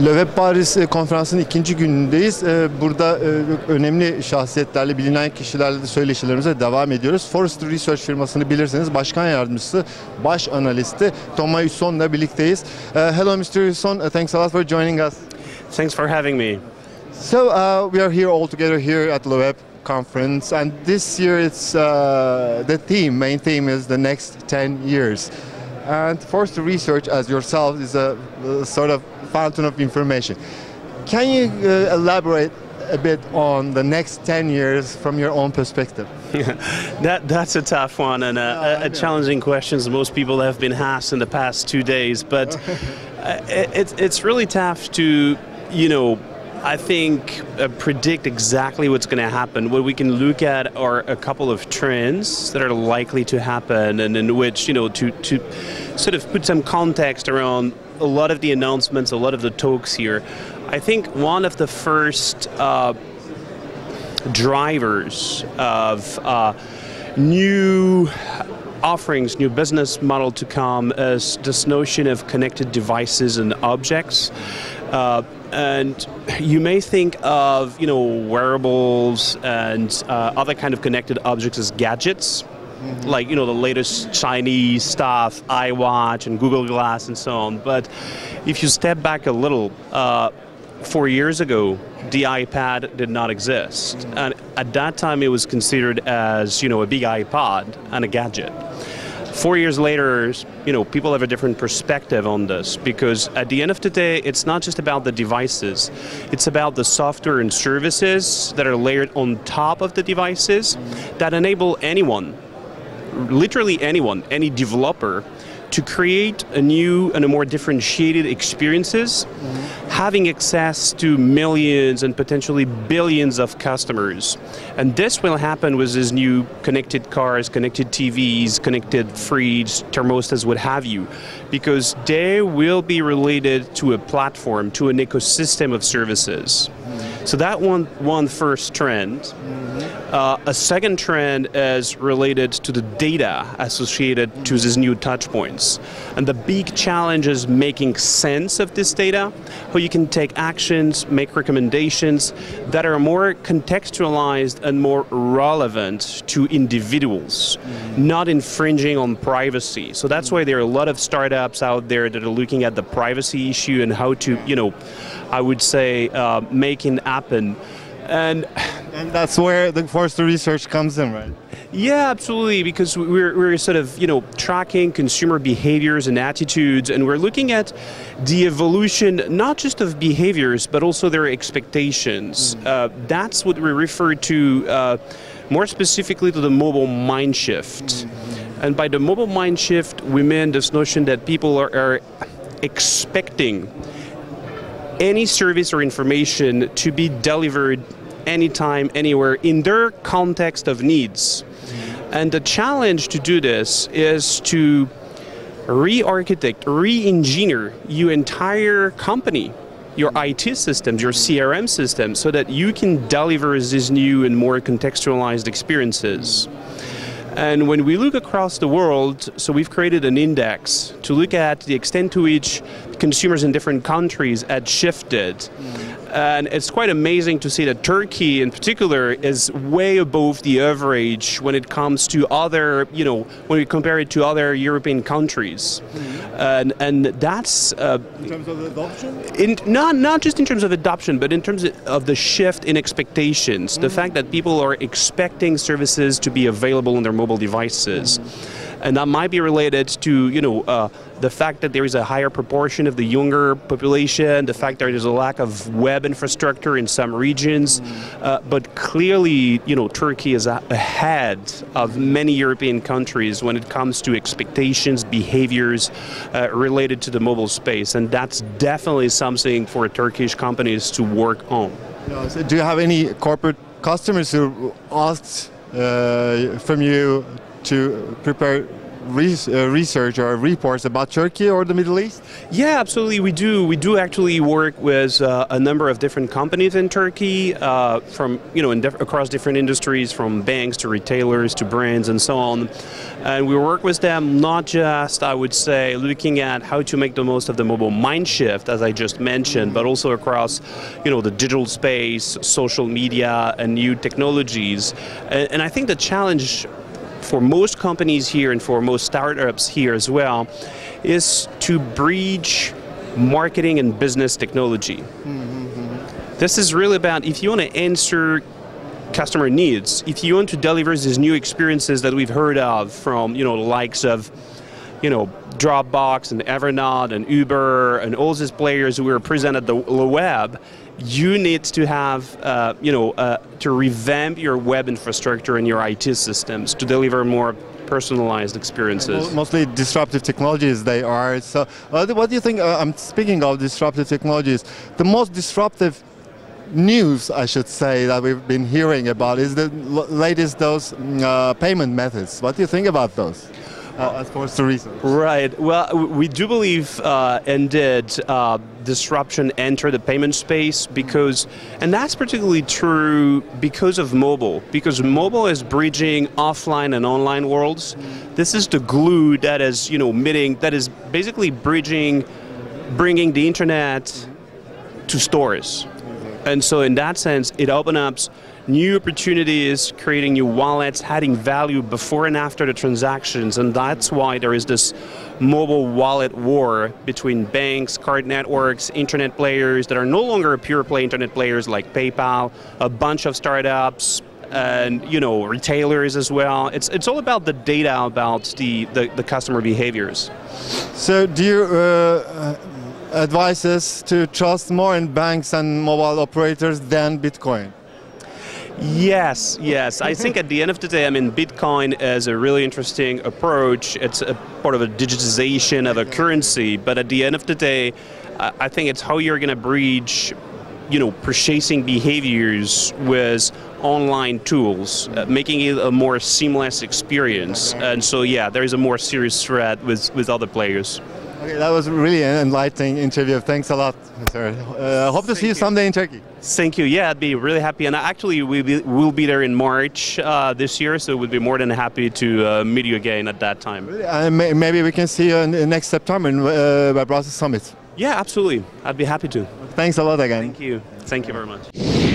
LeWeb'13 Paris Konferansı'nın ikinci günündeyiz. Burada önemli şahsiyetlerle, bilinen kişilerle de söyleşilerimize devam ediyoruz. Forrester Research firmasını bilirsiniz. Başkan yardımcısı, baş analisti Thomas Husson'la birlikteyiz. Hello Mr. Husson, thanks a lot for joining us. Thanks for having me. So we are here all together here at LeWeb conference, and this year it's the main theme is the next 10 years. And Forrester Research, as yourself, is a sort of fountain of information. Can you elaborate a bit on the next 10 years from your own perspective? That's a tough one and a challenging question as most people have been asked in the past 2 days. But it's really tough to, I think, predict exactly what's going to happen. What we can look at are a couple of trends that are likely to happen, and in which, to sort of put some context around a lot of the announcements, a lot of the talks here. I think one of the first drivers of new offerings, new business model to come is this notion of connected devices and objects. And you may think of, wearables and other kind of connected objects as gadgets, like, the latest Chinese stuff, iWatch and Google Glass and so on. But if you step back a little, 4 years ago, the iPad did not exist. And at that time, it was considered as, a big iPod and a gadget. 4 years later, people have a different perspective on this, because at the end of the day, it's not just about the devices. It's about the software and services that are layered on top of the devices that enable anyone, literally anyone, any developer, to create a new and a more differentiated experiences, having access to millions and potentially billions of customers. And this will happen with these new connected cars, connected TVs, connected fridge, thermostats, what have you, because they will be related to a platform, to an ecosystem of services. So that one first trend. A second trend is related to the data associated to these new touch points. And the big challenge is making sense of this data, how you can take actions, make recommendations that are more contextualized and more relevant to individuals, not infringing on privacy. So that's why there are a lot of startups out there that are looking at the privacy issue and how to, I would say, make it happen. And that's where the Forrester Research comes in, right? Yeah, absolutely, because we're sort of, tracking consumer behaviors and attitudes, and we're looking at the evolution, not just of behaviors, but also their expectations. That's what we refer to more specifically to the mobile mind shift. And by the mobile mind shift, we mean this notion that people are expecting any service or information to be delivered anytime, anywhere, in their context of needs. And the challenge to do this is to re-architect, re-engineer your entire company, your IT systems, your CRM systems, so that you can deliver these new and more contextualized experiences. And when we look across the world, so we've created an index to look at the extent to which consumers in different countries had shifted. And it's quite amazing to see that Turkey in particular is way above the average when it comes to other, when we compare it to other European countries. And that's... in terms of adoption? Not just in terms of adoption, but in terms of the shift in expectations. The fact that people are expecting services to be available on their mobile devices. And that might be related to, the fact that there is a higher proportion of the younger population, the fact that there's a lack of web infrastructure in some regions. But clearly, Turkey is ahead of many European countries when it comes to expectations, behaviors related to the mobile space. And that's definitely something for Turkish companies to work on. So do you have any corporate customers who asked from you to prepare research or reports about Turkey or the Middle East? Yeah, absolutely. We do. We do actually work with a number of different companies in Turkey, from across different industries, from banks to retailers to brands and so on. And we work with them not just, I would say, looking at how to make the most of the mobile mind shift, as I just mentioned, but also across, the digital space, social media, and new technologies. And I think the challenge for most companies here and for most startups here as well is to bridge marketing and business technology. Mm-hmm. This is really about, if you want to answer customer needs, if you want to deliver these new experiences that we've heard of from, the likes of, Dropbox and Evernote and Uber and all these players who were present at the LeWeb', you need to have, to revamp your web infrastructure and your IT systems to deliver more personalized experiences. Mostly disruptive technologies they are. So what do you think, I'm speaking of disruptive technologies, the most disruptive news, I should say, that we've been hearing about is the latest payment methods. What do you think about those? As far as the research. Right. Well, we do believe, indeed, disruption entered the payment space and that's particularly true because of mobile. Because mobile is bridging offline and online worlds. This is the glue that is, that is basically bringing the internet to stores. And so in that sense, it opens up new opportunities, creating new wallets, adding value before and after the transactions, and that's why there is this mobile wallet war between banks, card networks, internet players that are no longer pure play internet players like PayPal, a bunch of startups, and retailers as well. It's all about the data about the customer behaviors. So do you advise us to trust more in banks and mobile operators than Bitcoin? Yes. I think at the end of the day, Bitcoin is a really interesting approach. It's a part of a digitization of a currency, but at the end of the day, I think it's how you're going to bridge, purchasing behaviors with online tools, making it a more seamless experience. And so, yeah, there is a more serious threat with other players. Okay, that was really an enlightening interview. Thanks a lot, sir. Hope to see you someday in Turkey. Thank you. Yeah, I'd be really happy. And actually, we'll be there in March this year, so we'd be more than happy to meet you again at that time. Really? Maybe we can see you next September in LeWeb'13 Summit. Yeah, absolutely. I'd be happy to. Thanks a lot again. Thank you. Thank you very much.